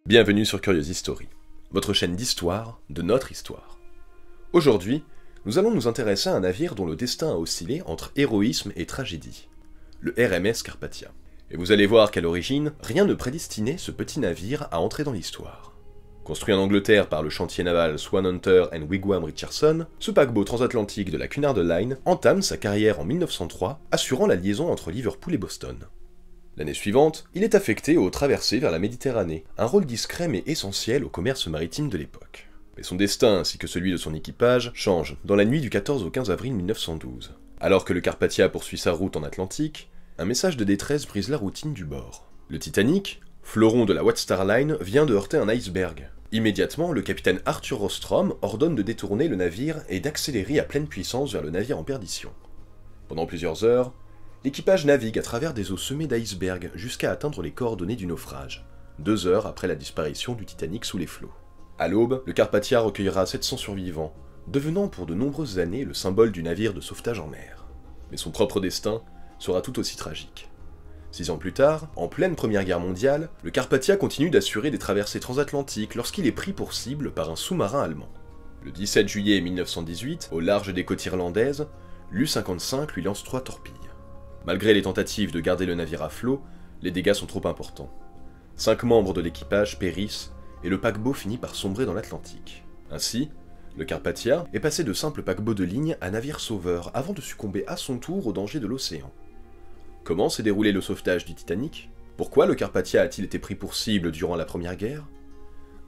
Bienvenue sur Curious History, votre chaîne d'histoire de notre histoire. Aujourd'hui, nous allons nous intéresser à un navire dont le destin a oscillé entre héroïsme et tragédie, le RMS Carpathia. Et vous allez voir qu'à l'origine, rien ne prédestinait ce petit navire à entrer dans l'histoire. Construit en Angleterre par le chantier naval Swanhunter and Wigwam Richardson, ce paquebot transatlantique de la Cunard Line entame sa carrière en 1903, assurant la liaison entre Liverpool et Boston. L'année suivante, il est affecté aux traversées vers la Méditerranée, un rôle discret mais essentiel au commerce maritime de l'époque. Mais son destin, ainsi que celui de son équipage, change dans la nuit du 14 au 15 avril 1912. Alors que le Carpathia poursuit sa route en Atlantique, un message de détresse brise la routine du bord. Le Titanic, fleuron de la White Star Line, vient de heurter un iceberg. Immédiatement, le capitaine Arthur Rostrom ordonne de détourner le navire et d'accélérer à pleine puissance vers le navire en perdition. Pendant plusieurs heures, l'équipage navigue à travers des eaux semées d'icebergs jusqu'à atteindre les coordonnées du naufrage, 2 heures après la disparition du Titanic sous les flots. À l'aube, le Carpathia recueillera 700 survivants, devenant pour de nombreuses années le symbole du navire de sauvetage en mer. Mais son propre destin sera tout aussi tragique. 6 ans plus tard, en pleine Première Guerre mondiale, le Carpathia continue d'assurer des traversées transatlantiques lorsqu'il est pris pour cible par un sous-marin allemand. Le 17 juillet 1918, au large des côtes irlandaises, l'U-55 lui lance 3 torpilles. Malgré les tentatives de garder le navire à flot, les dégâts sont trop importants. 5 membres de l'équipage périssent et le paquebot finit par sombrer dans l'Atlantique. Ainsi, le Carpathia est passé de simple paquebot de ligne à navire sauveur avant de succomber à son tour aux dangers de l'océan. Comment s'est déroulé le sauvetage du Titanic? Pourquoi le Carpathia a-t-il été pris pour cible durant la Première Guerre?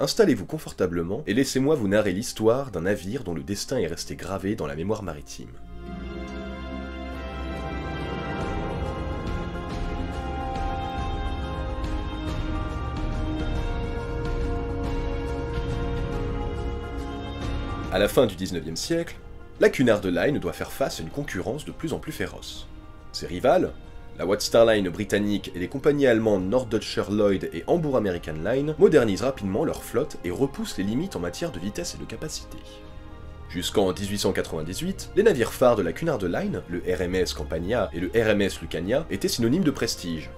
Installez-vous confortablement et laissez-moi vous narrer l'histoire d'un navire dont le destin est resté gravé dans la mémoire maritime. À la fin du 19e siècle, la Cunard Line doit faire face à une concurrence de plus en plus féroce. Ses rivales, la White Star Line britannique et les compagnies allemandes Norddeutscher Lloyd et Hamburg American Line modernisent rapidement leur flotte et repoussent les limites en matière de vitesse et de capacité. Jusqu'en 1898, les navires phares de la Cunard Line, le RMS Campania et le RMS Lucania, étaient synonymes de prestige.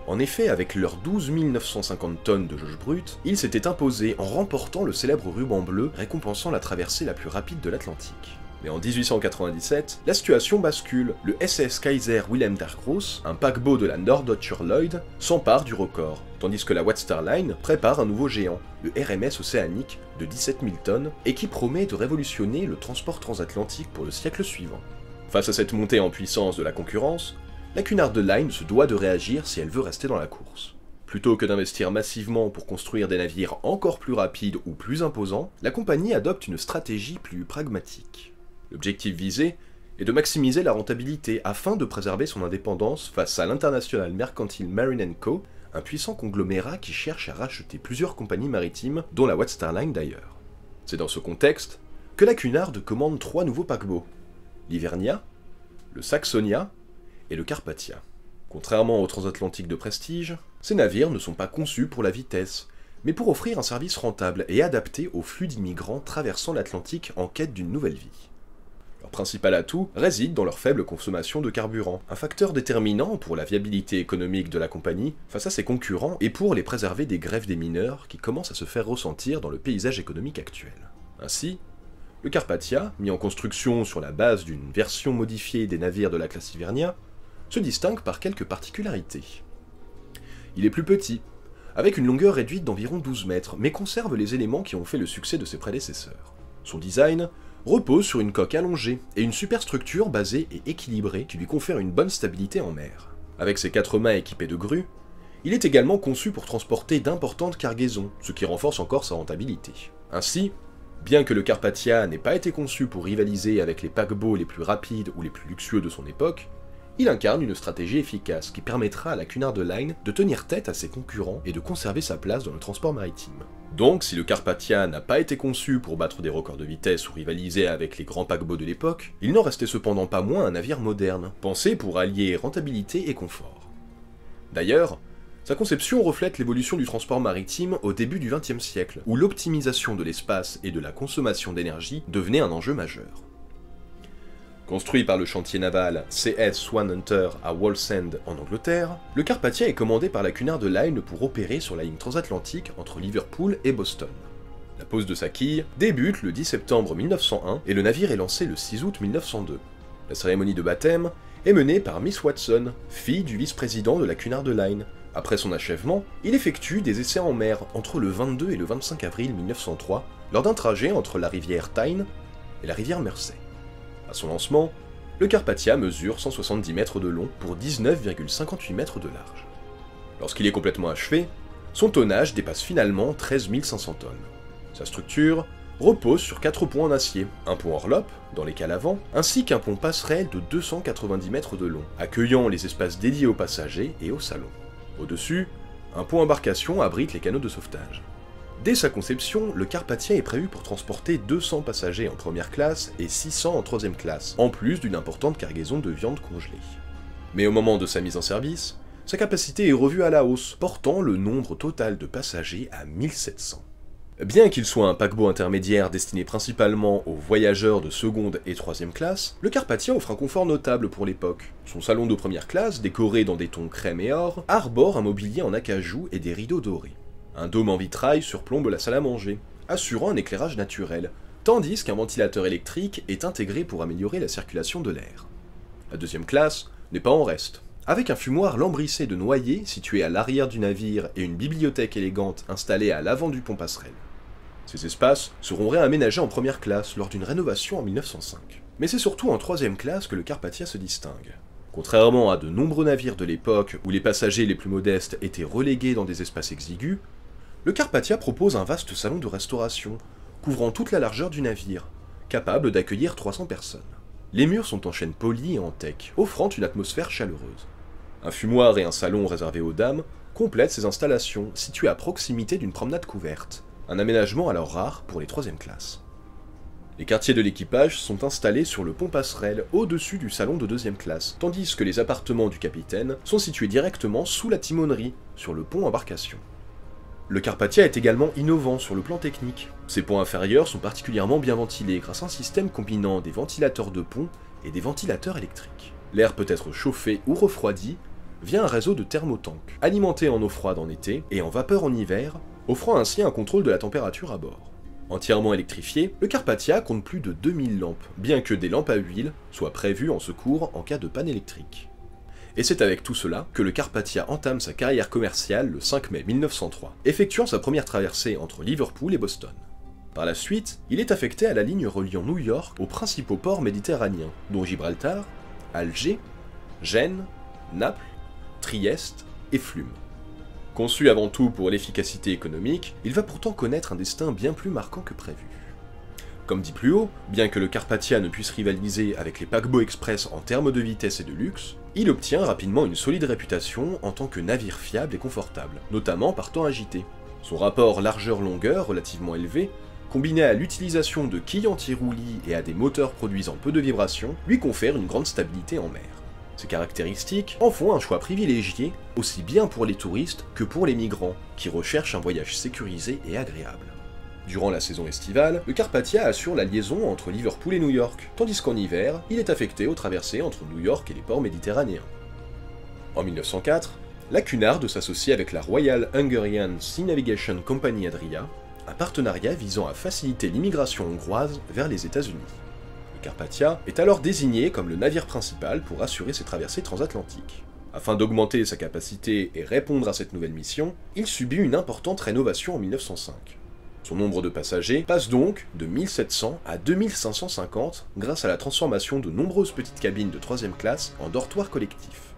En effet, avec leurs 12 950 tonnes de jauge brute, ils s'étaient imposés en remportant le célèbre ruban bleu récompensant la traversée la plus rapide de l'Atlantique. Mais en 1897, la situation bascule. Le SS Kaiser Wilhelm der Grosse, un paquebot de la Norddeutscher Lloyd, s'empare du record, tandis que la White Star Line prépare un nouveau géant, le RMS Océanique, de 17 000 tonnes, et qui promet de révolutionner le transport transatlantique pour le siècle suivant. Face à cette montée en puissance de la concurrence, la Cunard Line se doit de réagir si elle veut rester dans la course. Plutôt que d'investir massivement pour construire des navires encore plus rapides ou plus imposants, la compagnie adopte une stratégie plus pragmatique. L'objectif visé est de maximiser la rentabilité afin de préserver son indépendance face à l'International Mercantile Marine & Co., un puissant conglomérat qui cherche à racheter plusieurs compagnies maritimes, dont la White Star Line d'ailleurs. C'est dans ce contexte que la Cunard commande 3 nouveaux paquebots, l'Hivernia, le Saxonia et le Carpathia. Contrairement aux transatlantiques de prestige, ces navires ne sont pas conçus pour la vitesse, mais pour offrir un service rentable et adapté aux flux d'immigrants traversant l'Atlantique en quête d'une nouvelle vie. Leur principal atout réside dans leur faible consommation de carburant, un facteur déterminant pour la viabilité économique de la compagnie face à ses concurrents et pour les préserver des grèves des mineurs qui commencent à se faire ressentir dans le paysage économique actuel. Ainsi, le Carpathia, mis en construction sur la base d'une version modifiée des navires de la classe Hivernia, se distingue par quelques particularités. Il est plus petit, avec une longueur réduite d'environ 12 mètres, mais conserve les éléments qui ont fait le succès de ses prédécesseurs. Son design repose sur une coque allongée et une superstructure basée et équilibrée qui lui confère une bonne stabilité en mer. Avec ses 4 mâts équipés de grues, il est également conçu pour transporter d'importantes cargaisons, ce qui renforce encore sa rentabilité. Ainsi, bien que le Carpathia n'ait pas été conçu pour rivaliser avec les paquebots les plus rapides ou les plus luxueux de son époque, il incarne une stratégie efficace qui permettra à la Cunard Line de tenir tête à ses concurrents et de conserver sa place dans le transport maritime. Donc, si le Carpathia n'a pas été conçu pour battre des records de vitesse ou rivaliser avec les grands paquebots de l'époque, il n'en restait cependant pas moins un navire moderne, pensé pour allier rentabilité et confort. D'ailleurs, sa conception reflète l'évolution du transport maritime au début du XXe siècle, où l'optimisation de l'espace et de la consommation d'énergie devenait un enjeu majeur. Construit par le chantier naval CS Swan Hunter à Wallsend en Angleterre, le Carpathia est commandé par la Cunard Line pour opérer sur la ligne transatlantique entre Liverpool et Boston. La pose de sa quille débute le 10 septembre 1901 et le navire est lancé le 6 août 1902. La cérémonie de baptême est menée par Miss Watson, fille du vice-président de la Cunard Line. Après son achèvement, il effectue des essais en mer entre le 22 et le 25 avril 1903 lors d'un trajet entre la rivière Tyne et la rivière Mersey. À son lancement, le Carpathia mesure 170 mètres de long pour 19,58 mètres de large. Lorsqu'il est complètement achevé, son tonnage dépasse finalement 13 500 tonnes. Sa structure repose sur 4 ponts en acier, un pont orlope, dans les cales avant, ainsi qu'un pont passerelle de 290 mètres de long, accueillant les espaces dédiés aux passagers et aux salons. Au-dessus, un pont embarcation abrite les canots de sauvetage. Dès sa conception, le Carpathia est prévu pour transporter 200 passagers en première classe et 600 en troisième classe, en plus d'une importante cargaison de viande congelée. Mais au moment de sa mise en service, sa capacité est revue à la hausse, portant le nombre total de passagers à 1700. Bien qu'il soit un paquebot intermédiaire destiné principalement aux voyageurs de seconde et troisième classe, le Carpathia offre un confort notable pour l'époque. Son salon de première classe, décoré dans des tons crème et or, arbore un mobilier en acajou et des rideaux dorés. Un dôme en vitrail surplombe la salle à manger, assurant un éclairage naturel, tandis qu'un ventilateur électrique est intégré pour améliorer la circulation de l'air. La deuxième classe n'est pas en reste. Avec un fumoir lambrissé de noyer situé à l'arrière du navire et une bibliothèque élégante installée à l'avant du pont passerelle. Ces espaces seront réaménagés en première classe lors d'une rénovation en 1905. Mais c'est surtout en troisième classe que le Carpathia se distingue. Contrairement à de nombreux navires de l'époque où les passagers les plus modestes étaient relégués dans des espaces exigus, le Carpathia propose un vaste salon de restauration, couvrant toute la largeur du navire, capable d'accueillir 300 personnes. Les murs sont en chêne poli et en teck, offrant une atmosphère chaleureuse. Un fumoir et un salon réservé aux dames complètent ces installations, situées à proximité d'une promenade couverte, un aménagement alors rare pour les troisième classes. Les quartiers de l'équipage sont installés sur le pont passerelle au-dessus du salon de deuxième classe, tandis que les appartements du capitaine sont situés directement sous la timonerie, sur le pont embarcation. Le Carpathia est également innovant sur le plan technique. Ses ponts inférieurs sont particulièrement bien ventilés grâce à un système combinant des ventilateurs de pont et des ventilateurs électriques. L'air peut être chauffé ou refroidi via un réseau de thermotanks, alimenté en eau froide en été et en vapeur en hiver, offrant ainsi un contrôle de la température à bord. Entièrement électrifié, le Carpathia compte plus de 2000 lampes, bien que des lampes à huile soient prévues en secours en cas de panne électrique. Et c'est avec tout cela que le Carpathia entame sa carrière commerciale le 5 mai 1903, effectuant sa première traversée entre Liverpool et Boston. Par la suite, il est affecté à la ligne reliant New York aux principaux ports méditerranéens, dont Gibraltar, Alger, Gênes, Naples, Trieste et Flume. Conçu avant tout pour l'efficacité économique, il va pourtant connaître un destin bien plus marquant que prévu. Comme dit plus haut, bien que le Carpathia ne puisse rivaliser avec les paquebots express en termes de vitesse et de luxe, il obtient rapidement une solide réputation en tant que navire fiable et confortable, notamment par temps agité. Son rapport largeur-longueur relativement élevé, combiné à l'utilisation de quilles anti-roulis et à des moteurs produisant peu de vibrations, lui confère une grande stabilité en mer. Ces caractéristiques en font un choix privilégié, aussi bien pour les touristes que pour les migrants, qui recherchent un voyage sécurisé et agréable. Durant la saison estivale, le Carpathia assure la liaison entre Liverpool et New York, tandis qu'en hiver, il est affecté aux traversées entre New York et les ports méditerranéens. En 1904, la Cunard s'associe avec la Royal Hungarian Sea Navigation Company Adria, un partenariat visant à faciliter l'immigration hongroise vers les États-Unis. Le Carpathia est alors désigné comme le navire principal pour assurer ses traversées transatlantiques. Afin d'augmenter sa capacité et répondre à cette nouvelle mission, il subit une importante rénovation en 1905. Son nombre de passagers passe donc de 1700 à 2550 grâce à la transformation de nombreuses petites cabines de troisième classe en dortoirs collectifs.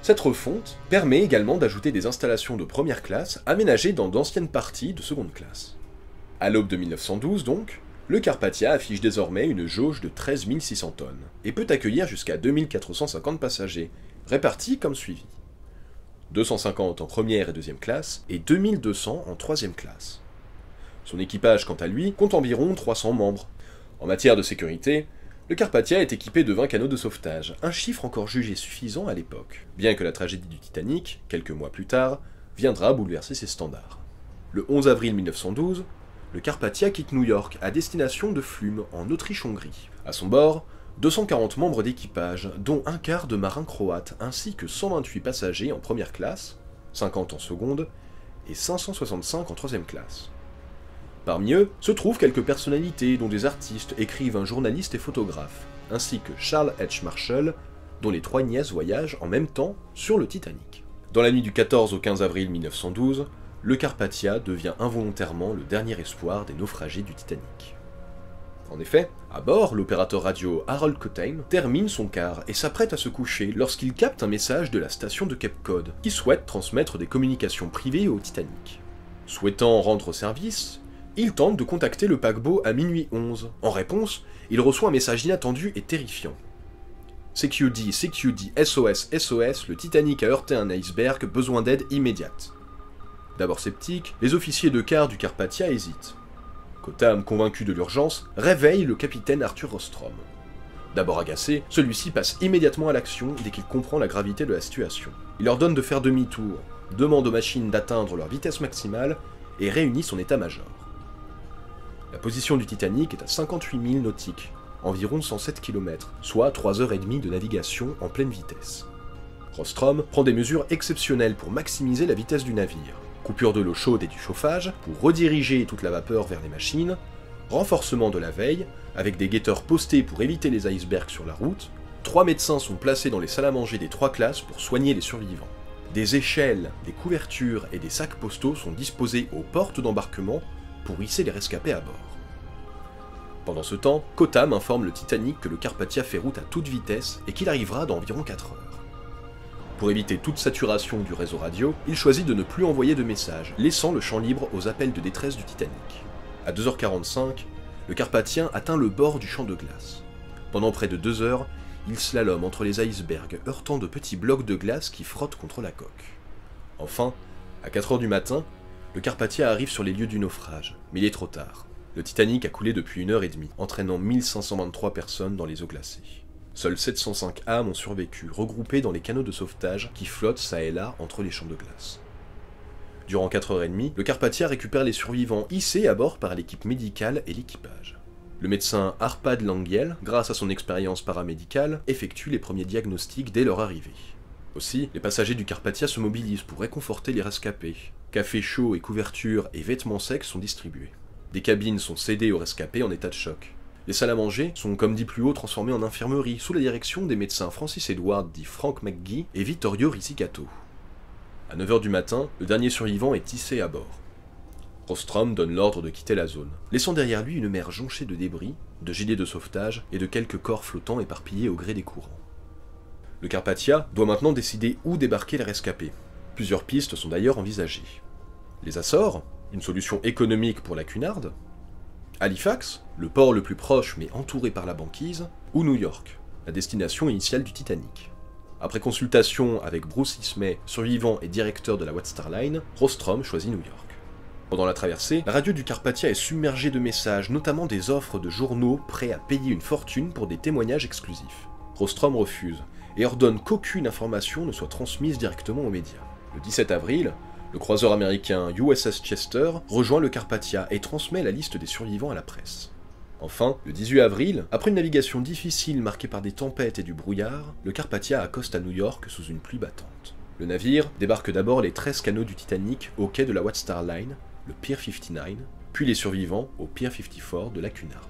Cette refonte permet également d'ajouter des installations de première classe aménagées dans d'anciennes parties de seconde classe. À l'aube de 1912 donc, le Carpathia affiche désormais une jauge de 13 600 tonnes et peut accueillir jusqu'à 2450 passagers, répartis comme suivi. 250 en première et deuxième classe et 2200 en troisième classe. Son équipage, quant à lui, compte environ 300 membres. En matière de sécurité, le Carpathia est équipé de 20 canots de sauvetage, un chiffre encore jugé suffisant à l'époque, bien que la tragédie du Titanic, quelques mois plus tard, viendra bouleverser ses standards. Le 11 avril 1912, le Carpathia quitte New York à destination de Flume, en Autriche-Hongrie. À son bord, 240 membres d'équipage, dont un quart de marins croates, ainsi que 128 passagers en première classe, 50 en seconde, et 565 en troisième classe. Parmi eux se trouvent quelques personnalités, dont des artistes, écrivains, journalistes et photographes, ainsi que Charles H. Marshall, dont les 3 nièces voyagent en même temps sur le Titanic. Dans la nuit du 14 au 15 avril 1912, le Carpathia devient involontairement le dernier espoir des naufragés du Titanic. En effet, à bord, l'opérateur radio Harold Cottam termine son quart et s'apprête à se coucher lorsqu'il capte un message de la station de Cape Cod, qui souhaite transmettre des communications privées au Titanic. Souhaitant rendre service, il tente de contacter le paquebot à minuit 11. En réponse, il reçoit un message inattendu et terrifiant. CQD, CQD, SOS, SOS, le Titanic a heurté un iceberg, besoin d'aide immédiate. D'abord sceptiques, les officiers de quart du Carpathia hésitent. Cottam, convaincu de l'urgence, réveille le capitaine Arthur Rostrom. D'abord agacé, celui-ci passe immédiatement à l'action dès qu'il comprend la gravité de la situation. Il ordonne de faire demi-tour, demande aux machines d'atteindre leur vitesse maximale et réunit son état-major. La position du Titanic est à 58 000 nautiques, environ 107 km, soit 3h30 de navigation en pleine vitesse. Rostrom prend des mesures exceptionnelles pour maximiser la vitesse du navire. Coupure de l'eau chaude et du chauffage pour rediriger toute la vapeur vers les machines, renforcement de la veille, avec des guetteurs postés pour éviter les icebergs sur la route, 3 médecins sont placés dans les salles à manger des 3 classes pour soigner les survivants. Des échelles, des couvertures et des sacs postaux sont disposés aux portes d'embarquement pour hisser les rescapés à bord. Pendant ce temps, Cottam informe le Titanic que le Carpathia fait route à toute vitesse et qu'il arrivera dans environ 4 heures. Pour éviter toute saturation du réseau radio, il choisit de ne plus envoyer de messages, laissant le champ libre aux appels de détresse du Titanic. À 2h45, le Carpathien atteint le bord du champ de glace. Pendant près de 2 heures, il slalome entre les icebergs, heurtant de petits blocs de glace qui frottent contre la coque. Enfin, à 4 heures du matin, le Carpathia arrive sur les lieux du naufrage, mais il est trop tard. Le Titanic a coulé depuis 1h30, entraînant 1523 personnes dans les eaux glacées. Seules 705 âmes ont survécu, regroupées dans les canaux de sauvetage qui flottent çà et là entre les champs de glace. Durant 4h30, le Carpathia récupère les survivants hissés à bord par l'équipe médicale et l'équipage. Le médecin Arpad Langiel, grâce à son expérience paramédicale, effectue les premiers diagnostics dès leur arrivée. Aussi, les passagers du Carpathia se mobilisent pour réconforter les rescapés. Café chaud et couvertures et vêtements secs sont distribués. Des cabines sont cédées aux rescapés en état de choc. Les salles à manger sont, comme dit plus haut, transformées en infirmerie, sous la direction des médecins Francis Edward dit Frank McGee et Vittorio Risicato. À 9h du matin, le dernier survivant est hissé à bord. Rostrom donne l'ordre de quitter la zone, laissant derrière lui une mer jonchée de débris, de gilets de sauvetage et de quelques corps flottants éparpillés au gré des courants. Le Carpathia doit maintenant décider où débarquer les rescapés. Plusieurs pistes sont d'ailleurs envisagées. Les Açores, une solution économique pour la Cunard, Halifax, le port le plus proche mais entouré par la banquise, ou New York, la destination initiale du Titanic. Après consultation avec Bruce Ismay, survivant et directeur de la White Star Line, Rostrom choisit New York. Pendant la traversée, la radio du Carpathia est submergée de messages, notamment des offres de journaux prêts à payer une fortune pour des témoignages exclusifs. Rostrom refuse, et ordonne qu'aucune information ne soit transmise directement aux médias. Le 17 avril, le croiseur américain USS Chester rejoint le Carpathia et transmet la liste des survivants à la presse. Enfin, le 18 avril, après une navigation difficile marquée par des tempêtes et du brouillard, le Carpathia accoste à New York sous une pluie battante. Le navire débarque d'abord les 13 canots du Titanic au quai de la White Star Line, le Pier 59, puis les survivants au Pier 54 de la Cunard.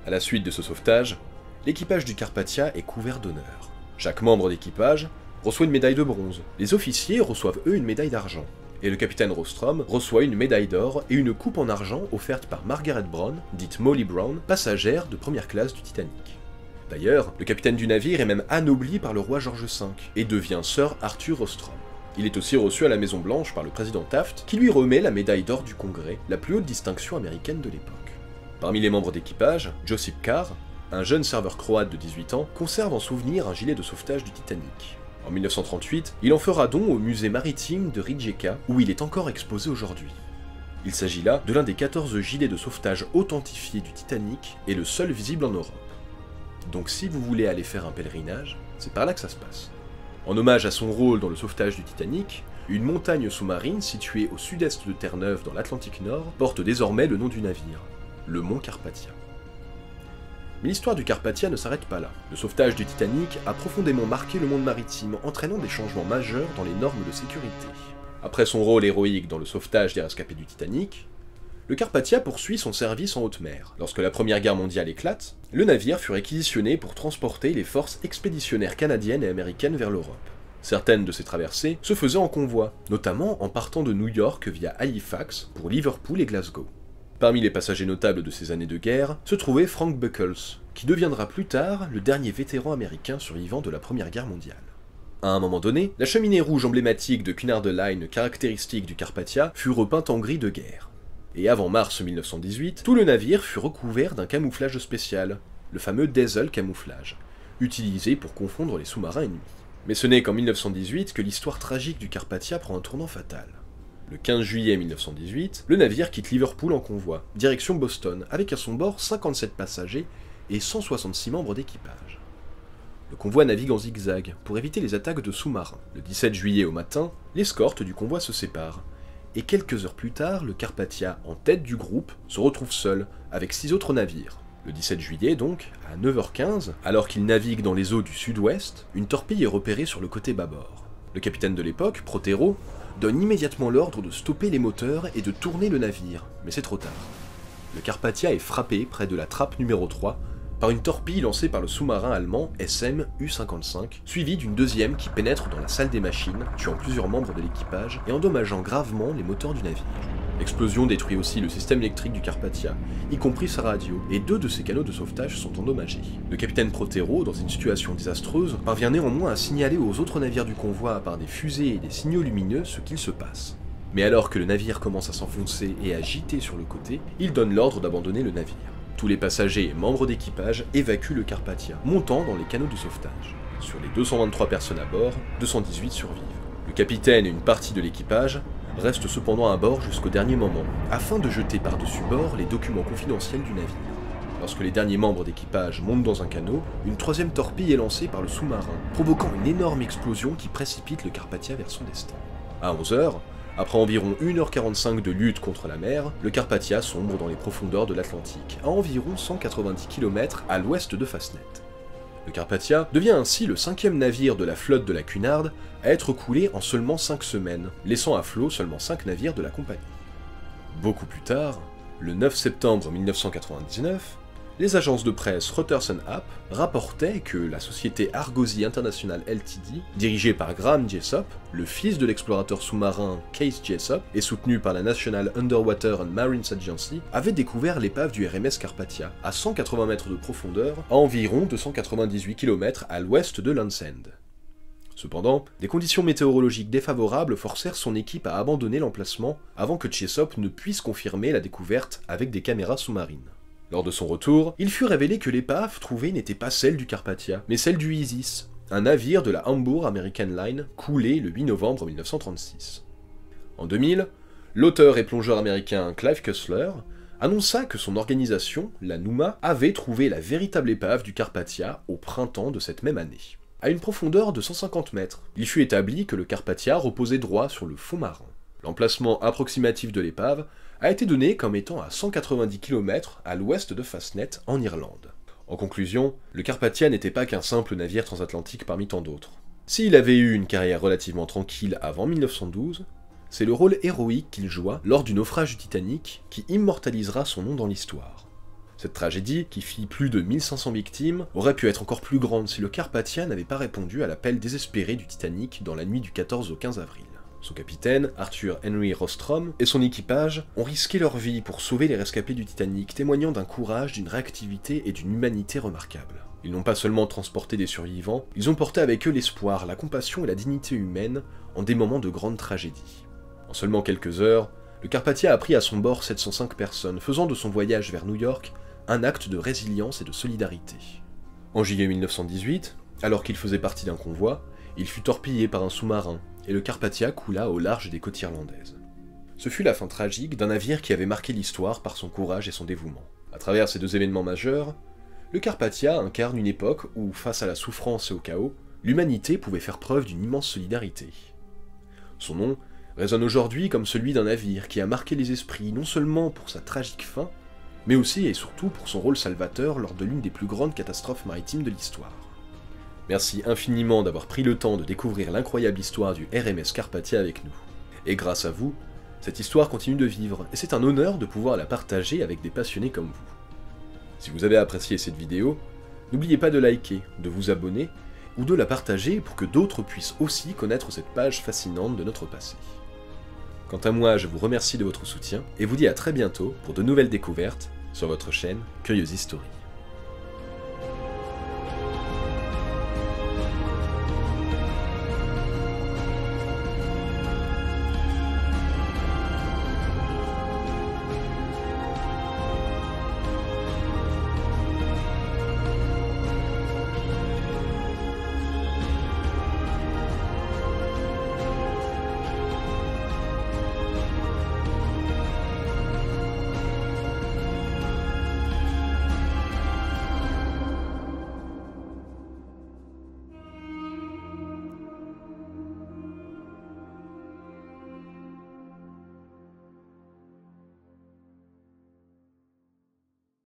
À la suite de ce sauvetage, l'équipage du Carpathia est couvert d'honneur. Chaque membre d'équipage reçoit une médaille de bronze. Les officiers reçoivent eux une médaille d'argent. Et le capitaine Rostrom reçoit une médaille d'or et une coupe en argent offerte par Margaret Brown, dite Molly Brown, passagère de première classe du Titanic. D'ailleurs, le capitaine du navire est même anobli par le roi George V et devient Sir Arthur Rostrom. Il est aussi reçu à la Maison Blanche par le président Taft, qui lui remet la médaille d'or du Congrès, la plus haute distinction américaine de l'époque. Parmi les membres d'équipage, Josip Carr, un jeune serveur croate de 18 ans, conserve en souvenir un gilet de sauvetage du Titanic. En 1938, il en fera don au musée maritime de Rijeka, où il est encore exposé aujourd'hui. Il s'agit là de l'un des 14 gilets de sauvetage authentifiés du Titanic et le seul visible en Europe. Donc si vous voulez aller faire un pèlerinage, c'est par là que ça se passe. En hommage à son rôle dans le sauvetage du Titanic, une montagne sous-marine située au sud-est de Terre-Neuve dans l'Atlantique Nord porte désormais le nom du navire, le mont Carpathia. Mais l'histoire du Carpathia ne s'arrête pas là. Le sauvetage du Titanic a profondément marqué le monde maritime, entraînant des changements majeurs dans les normes de sécurité. Après son rôle héroïque dans le sauvetage des rescapés du Titanic, le Carpathia poursuit son service en haute mer. Lorsque la Première Guerre mondiale éclate, le navire fut réquisitionné pour transporter les forces expéditionnaires canadiennes et américaines vers l'Europe. Certaines de ces traversées se faisaient en convoi, notamment en partant de New York via Halifax pour Liverpool et Glasgow. Parmi les passagers notables de ces années de guerre se trouvait Frank Buckles, qui deviendra plus tard le dernier vétéran américain survivant de la Première Guerre mondiale. À un moment donné, la cheminée rouge emblématique de Cunard Line caractéristique du Carpathia fut repeinte en gris de guerre. Et avant mars 1918, tout le navire fut recouvert d'un camouflage spécial, le fameux Diesel camouflage, utilisé pour confondre les sous-marins ennemis. Mais ce n'est qu'en 1918 que l'histoire tragique du Carpathia prend un tournant fatal. Le 15 juillet 1918, le navire quitte Liverpool en convoi, direction Boston, avec à son bord 57 passagers et 166 membres d'équipage. Le convoi navigue en zigzag pour éviter les attaques de sous-marins. Le 17 juillet au matin, l'escorte du convoi se sépare, et quelques heures plus tard, le Carpathia, en tête du groupe, se retrouve seul, avec 6 autres navires. Le 17 juillet donc, à 9h15, alors qu'il navigue dans les eaux du sud-ouest, une torpille est repérée sur le côté bâbord. Le capitaine de l'époque, Prothero, donne immédiatement l'ordre de stopper les moteurs et de tourner le navire, mais c'est trop tard. Le Carpathia est frappé près de la trappe numéro 3 par une torpille lancée par le sous-marin allemand SM U-55, suivie d'une deuxième qui pénètre dans la salle des machines, tuant plusieurs membres de l'équipage et endommageant gravement les moteurs du navire. L'explosion détruit aussi le système électrique du Carpathia, y compris sa radio, et 2 de ses canaux de sauvetage sont endommagés. Le capitaine Prothero, dans une situation désastreuse, parvient néanmoins à signaler aux autres navires du convoi par des fusées et des signaux lumineux ce qu'il se passe. Mais alors que le navire commence à s'enfoncer et à gîter sur le côté, il donne l'ordre d'abandonner le navire. Tous les passagers et membres d'équipage évacuent le Carpathia, montant dans les canaux de sauvetage. Sur les 223 personnes à bord, 218 survivent. Le capitaine et une partie de l'équipage restent cependant à bord jusqu'au dernier moment, afin de jeter par-dessus bord les documents confidentiels du navire. Lorsque les derniers membres d'équipage montent dans un canot, une 3e torpille est lancée par le sous-marin, provoquant une énorme explosion qui précipite le Carpathia vers son destin. À 11h, après environ 1h45 de lutte contre la mer, le Carpathia sombre dans les profondeurs de l'Atlantique, à environ 190 km à l'ouest de Fastnet. Le Carpathia devient ainsi le 5e navire de la flotte de la Cunard à être coulé en seulement 5 semaines, laissant à flot seulement 5 navires de la compagnie. Beaucoup plus tard, le 9 septembre 1999, les agences de presse Reuters and App rapportaient que la société Argosy International Ltd, dirigée par Graham Jessop, le fils de l'explorateur sous-marin Case Jessop et soutenu par la National Underwater and Marines Agency, avait découvert l'épave du RMS Carpathia, à 180 mètres de profondeur, à environ 298 km à l'ouest de Land's End. Cependant, des conditions météorologiques défavorables forcèrent son équipe à abandonner l'emplacement avant que Jessop ne puisse confirmer la découverte avec des caméras sous-marines. Lors de son retour, il fut révélé que l'épave trouvée n'était pas celle du Carpathia, mais celle du Isis, un navire de la Hamburg American Line coulé le 8 novembre 1936. En 2000, l'auteur et plongeur américain Clive Cussler annonça que son organisation, la NUMA, avait trouvé la véritable épave du Carpathia au printemps de cette même année. À une profondeur de 150 mètres, il fut établi que le Carpathia reposait droit sur le fond marin. L'emplacement approximatif de l'épave a été donné comme étant à 190 km à l'ouest de Fastnet, en Irlande. En conclusion, le Carpathia n'était pas qu'un simple navire transatlantique parmi tant d'autres. S'il avait eu une carrière relativement tranquille avant 1912, c'est le rôle héroïque qu'il joua lors du naufrage du Titanic qui immortalisera son nom dans l'histoire. Cette tragédie, qui fit plus de 1500 victimes, aurait pu être encore plus grande si le Carpathia n'avait pas répondu à l'appel désespéré du Titanic dans la nuit du 14 au 15 avril. Son capitaine, Arthur Henry Rostrom, et son équipage ont risqué leur vie pour sauver les rescapés du Titanic, témoignant d'un courage, d'une réactivité et d'une humanité remarquables. Ils n'ont pas seulement transporté des survivants, ils ont porté avec eux l'espoir, la compassion et la dignité humaine en des moments de grande tragédie. En seulement quelques heures, le Carpathia a pris à son bord 705 personnes, faisant de son voyage vers New York un acte de résilience et de solidarité. En juillet 1918, alors qu'il faisait partie d'un convoi, il fut torpillé par un sous-marin, et le Carpathia coula au large des côtes irlandaises. Ce fut la fin tragique d'un navire qui avait marqué l'histoire par son courage et son dévouement. À travers ces 2 événements majeurs, le Carpathia incarne une époque où, face à la souffrance et au chaos, l'humanité pouvait faire preuve d'une immense solidarité. Son nom résonne aujourd'hui comme celui d'un navire qui a marqué les esprits non seulement pour sa tragique fin, mais aussi et surtout pour son rôle salvateur lors de l'une des plus grandes catastrophes maritimes de l'histoire. Merci infiniment d'avoir pris le temps de découvrir l'incroyable histoire du RMS Carpathia avec nous. Et grâce à vous, cette histoire continue de vivre, et c'est un honneur de pouvoir la partager avec des passionnés comme vous. Si vous avez apprécié cette vidéo, n'oubliez pas de liker, de vous abonner, ou de la partager pour que d'autres puissent aussi connaître cette page fascinante de notre passé. Quant à moi, je vous remercie de votre soutien, et vous dis à très bientôt pour de nouvelles découvertes sur votre chaîne Curious History.